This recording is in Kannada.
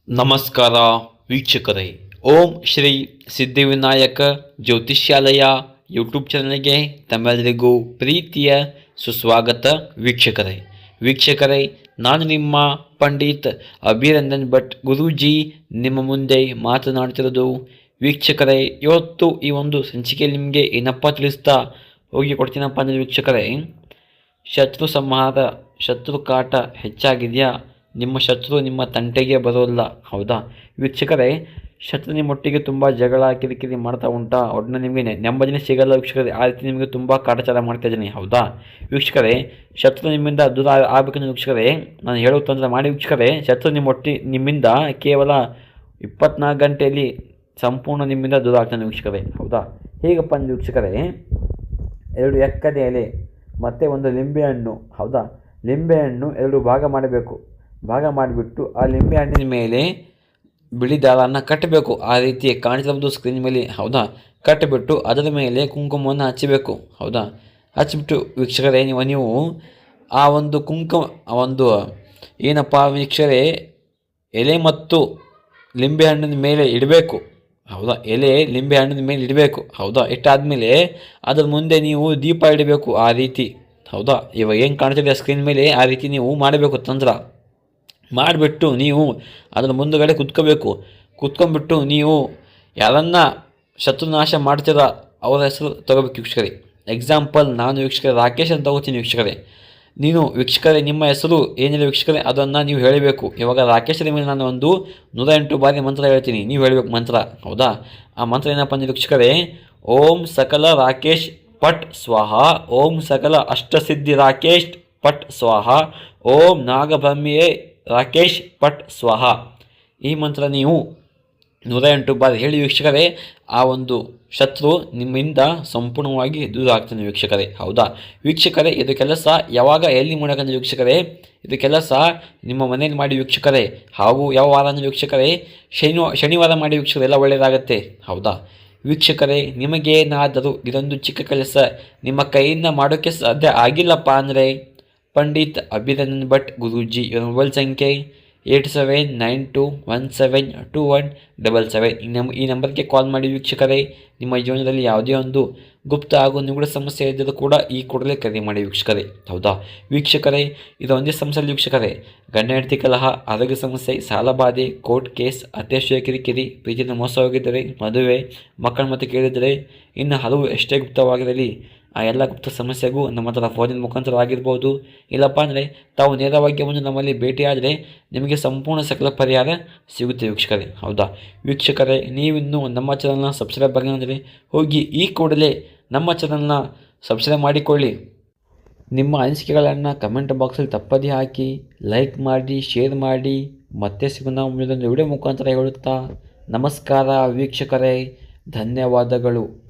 ನಮಸ್ಕಾರ ವೀಕ್ಷಕರೇ. ಓಂ ಶ್ರೀ ಸಿದ್ಧಿವಿನಾಯಕ ಜ್ಯೋತಿಷ್ಯಾಲಯ ಯೂಟ್ಯೂಬ್ ಚಾನಲ್ಗೆ ತಮ್ಮೆಲ್ಲರಿಗೂ ಪ್ರೀತಿಯ ಸುಸ್ವಾಗತ. ವೀಕ್ಷಕರೇ, ನಾನು ನಿಮ್ಮ ಪಂಡಿತ್ ಅಭಿನಂದನ್ ಭಟ್ ಗುರೂಜಿ ನಿಮ್ಮ ಮುಂದೆ ಮಾತನಾಡ್ತಿರೋದು. ವೀಕ್ಷಕರೇ, ಇವತ್ತು ಈ ಒಂದು ಸಂಚಿಕೆಯಲ್ಲಿ ನಿಮಗೆ ಏನಪ್ಪ ತಿಳಿಸ್ತಾ ಹೋಗಿ ಕೊಡ್ತೀನಪ್ಪ ಅಂದರೆ ವೀಕ್ಷಕರೇ, ಶತ್ರು ಸಂಹಾರ, ಶತ್ರು ಕಾಟ ಹೆಚ್ಚಾಗಿದೆಯಾ? ನಿಮ್ಮ ಶತ್ರು ನಿಮ್ಮ ತಂಟೆಗೆ ಬರೋಲ್ಲ, ಹೌದಾ? ವೀಕ್ಷಕರೇ, ಶತ್ರು ನಿಮ್ಮೊಟ್ಟಿಗೆ ತುಂಬ ಜಗಳ ಕಿರಿಕಿರಿ ಮಾಡ್ತಾ ಉಂಟಾ? ಒಡನೆ ನಿಮಗೆ ನೆಮ್ಮದಿನೇ ಸಿಗಲ್ಲ ವೀಕ್ಷಕರೇ. ಆ ರೀತಿ ನಿಮಗೆ ತುಂಬ ಕಾಟಾಚಾರ ಮಾಡ್ತಾ ಇದ್ದೀನಿ, ಹೌದಾ? ವೀಕ್ಷಕರೇ, ಶತ್ರು ನಿಮ್ಮಿಂದ ದೂರ ಆಗಬೇಕಂದ್ರೆ ವೀಕ್ಷಕರೇ, ನಾನು ಹೇಳೋ ತಂತ್ರ ಮಾಡಿ ವೀಕ್ಷಕರೇ. ಶತ್ರು ನಿಮ್ಮಿಂದ ಕೇವಲ 24 ಗಂಟೆಯಲ್ಲಿ ಸಂಪೂರ್ಣ ನಿಮ್ಮಿಂದ ದೂರ ಆಗ್ತಾನೆ ವೀಕ್ಷಕರೇ, ಹೌದಾ? ಹೇಗಪ್ಪ ಅಂದರೆ ವೀಕ್ಷಕರೇ, 2 ಎಕ್ಕದ ಎಲೆ ಮತ್ತು 1 ಲಿಂಬೆಹಣ್ಣು, ಹೌದಾ? ಲಿಂಬೆಹಣ್ಣು 2 ಭಾಗ ಮಾಡಬೇಕು. ಭಾಗ ಮಾಡಿಬಿಟ್ಟು ಆ ಲಿಂಬೆ ಹಣ್ಣಿನ ಮೇಲೆ ಬಿಳಿ ದಾರವನ್ನು ಕಟ್ಟಬೇಕು. ಆ ರೀತಿ ಕಾಣಿಸಬಹುದು ಸ್ಕ್ರೀನ್ ಮೇಲೆ, ಹೌದಾ? ಕಟ್ಟಿಬಿಟ್ಟು ಅದರ ಮೇಲೆ ಕುಂಕುಮವನ್ನು ಹಚ್ಚಬೇಕು, ಹೌದಾ? ಹಚ್ಚಿಬಿಟ್ಟು ವೀಕ್ಷಕರೇ, ನೀವು ಆ ಒಂದು ಏನಪ್ಪ ವೀಕ್ಷಕರೇ, ಎಲೆ ಮತ್ತು ಲಿಂಬೆ ಹಣ್ಣಿನ ಮೇಲೆ ಇಡಬೇಕು, ಹೌದಾ? ಎಲೆ ಲಿಂಬೆ ಹಣ್ಣಿನ ಮೇಲೆ ಇಡಬೇಕು, ಹೌದಾ? ಇಟ್ಟಾದಮೇಲೆ ಅದರ ಮುಂದೆ ನೀವು ದೀಪ ಇಡಬೇಕು, ಆ ರೀತಿ, ಹೌದಾ? ಇವಾಗ ಏನು ಕಾಣ್ತಿದೆ ಸ್ಕ್ರೀನ್ ಮೇಲೆ, ಆ ರೀತಿ ನೀವು ಮಾಡಬೇಕು ತಂತ್ರ. ಮಾಡಿಬಿಟ್ಟು ನೀವು ಅದರ ಮುಂದುಗಡೆ ಕುತ್ಕೊಂಡ್ಬಿಟ್ಟು ನೀವು ಯಾರನ್ನ ಶತ್ರುನಾಶ ಮಾಡ್ತೀರ ಅವರ ಹೆಸರು ತಗೋಬೇಕು ವೀಕ್ಷಕರೇ. ಎಕ್ಸಾಂಪಲ್, ನಾನು ವೀಕ್ಷಕರೇ ರಾಕೇಶ್ ಅಂತ ತಗೋತೀನಿ ವೀಕ್ಷಕರೇ. ವೀಕ್ಷಕರೇ, ನಿಮ್ಮ ಹೆಸರು ಏನಿಲ್ಲ ವೀಕ್ಷಕರೇ, ಅದನ್ನು ನೀವು ಹೇಳಬೇಕು. ಇವಾಗ ರಾಕೇಶರ ಮೇಲೆ ನಾನು 108 ಬಾರಿ ಮಂತ್ರ ಹೇಳ್ತೀನಿ, ನೀವು ಹೇಳಬೇಕು ಮಂತ್ರ, ಹೌದಾ? ಆ ಮಂತ್ರ ಏನಪ್ಪ ಅಂದರೆ ವೀಕ್ಷಕರೇ, ಓಂ ಸಕಲ ರಾಕೇಶ್ ಪಟ್ ಸ್ವಾಹ, ಓಂ ಸಕಲ ಅಷ್ಟಸಿದ್ಧಿ ರಾಕೇಶ್ ಪಟ್ ಸ್ವಾಹ, ಓಂ ನಾಗಬ್ರಹ್ಮಿಯೇ ರಾಕೇಶ್ ಪಟ್ ಸ್ವಾಹ. ಈ ಮಂತ್ರ ನೀವು 108 ಬಾರಿ ಹೇಳಿ ವೀಕ್ಷಕರೇ. ಆ ಒಂದು ಶತ್ರು ನಿಮ್ಮಿಂದ ಸಂಪೂರ್ಣವಾಗಿ ದೂರ ಆಗ್ತಾನೆ ವೀಕ್ಷಕರೇ, ಹೌದಾ? ವೀಕ್ಷಕರೇ, ಇದು ಕೆಲಸ ಯಾವಾಗ ಎಲ್ಲಿ ಮಾಡೋಕ್ಕಂದ್ರೆ ವೀಕ್ಷಕರೇ, ಇದು ಕೆಲಸ ನಿಮ್ಮ ಮನೇಲಿ ಮಾಡಿ ವೀಕ್ಷಕರೇ. ಹಾಗೂ ಯಾವ ವಾರ ಅಂದರೆ ವೀಕ್ಷಕರೇ, ಶನಿವಾರ ಮಾಡಿ ವೀಕ್ಷಕರೇ, ಎಲ್ಲ ಒಳ್ಳೆಯದಾಗತ್ತೆ, ಹೌದಾ? ವೀಕ್ಷಕರೇ, ನಿಮಗೇನಾದರೂ ಇದೊಂದು ಚಿಕ್ಕ ಕೆಲಸ ನಿಮ್ಮ ಕೈಯಿಂದ ಮಾಡೋಕ್ಕೆ ಸಾಧ್ಯ ಆಗಿಲ್ಲಪ್ಪ ಅಂದರೆ ಪಂಡಿತ್ ಅಭಿನಂದನ್ ಭಟ್ ಗುರೂಜಿ ಇವರ ಮೊಬೈಲ್ ಸಂಖ್ಯೆ 8792172177. ಈ ನಂಬರ್ಗೆ ಕಾಲ್ ಮಾಡಿ ವೀಕ್ಷಕರೇ. ನಿಮ್ಮ ಜೀವನದಲ್ಲಿ ಯಾವುದೇ ಒಂದು ಗುಪ್ತ ಹಾಗೂ ನಿಗೂಢ ಸಮಸ್ಯೆ ಇದ್ದರೂ ಕೂಡ ಈ ಕೂಡಲೇ ಕರೆ ಮಾಡಿ ವೀಕ್ಷಕರೇ, ಹೌದಾ? ವೀಕ್ಷಕರೇ, ಇದು ಒಂದೇ ಸಮಸ್ಯೆ ವೀಕ್ಷಕರೇ. ಗಂಡ ಹೆಂಡತಿ ಕಲಹ, ಆರೋಗ್ಯ ಸಮಸ್ಯೆ, ಸಾಲಬಾಧೆ, ಕೋರ್ಟ್ ಕೇಸ್, ಅತ್ಯಾಶಯ ಕಿರಿಕಿರಿ, ಪ್ರೀತಿಯಿಂದ ಮೋಸ ಹೋಗಿದ್ದರೆ, ಮದುವೆ, ಮಕ್ಕಳ ಮತ್ತು ಕೇಳಿದರೆ, ಇನ್ನು ಹಲವು ಎಷ್ಟೇ ಗುಪ್ತವಾಗಿರಲಿ, ಆ ಎಲ್ಲ ಗುಪ್ತ ಸಮಸ್ಯೆಗೂ ನಮ್ಮ ಹತ್ರ ಫೋನಿನ ಮುಖಾಂತರ ಆಗಿರ್ಬೋದು. ಇಲ್ಲಪ್ಪ ಅಂದರೆ ತಾವು ನೇರವಾಗಿ ಬಂದು ನಮ್ಮಲ್ಲಿ ಭೇಟಿಯಾದರೆ ನಿಮಗೆ ಸಂಪೂರ್ಣ ಸಕಲ ಪರಿಹಾರ ಸಿಗುತ್ತೆ ವೀಕ್ಷಕರೇ, ಹೌದಾ? ವೀಕ್ಷಕರೇ, ನೀವಿನ್ನೂ ನಮ್ಮ ಚಾನಲ್ನ ಸಬ್ಸ್ಕ್ರೈಬ್ ಆಗಿಲ್ಲ ಅಂದರೆ ಹೋಗಿ ಈ ಕೂಡಲೇ ನಮ್ಮ ಚಾನಲ್ನ ಸಬ್ಸ್ಕ್ರೈಬ್ ಮಾಡಿಕೊಳ್ಳಿ. ನಿಮ್ಮ ಅನಿಸಿಕೆಗಳನ್ನು ಕಮೆಂಟ್ ಬಾಕ್ಸಲ್ಲಿ ತಪ್ಪದೇ ಹಾಕಿ, ಲೈಕ್ ಮಾಡಿ, ಶೇರ್ ಮಾಡಿ. ಮತ್ತೆ ಸಿಗೋಣ ಮುಂದೊಂದು ವಿಡಿಯೋ ಮುಖಾಂತರ ಹೇಳುತ್ತಾ ನಮಸ್ಕಾರ ವೀಕ್ಷಕರೇ, ಧನ್ಯವಾದಗಳು.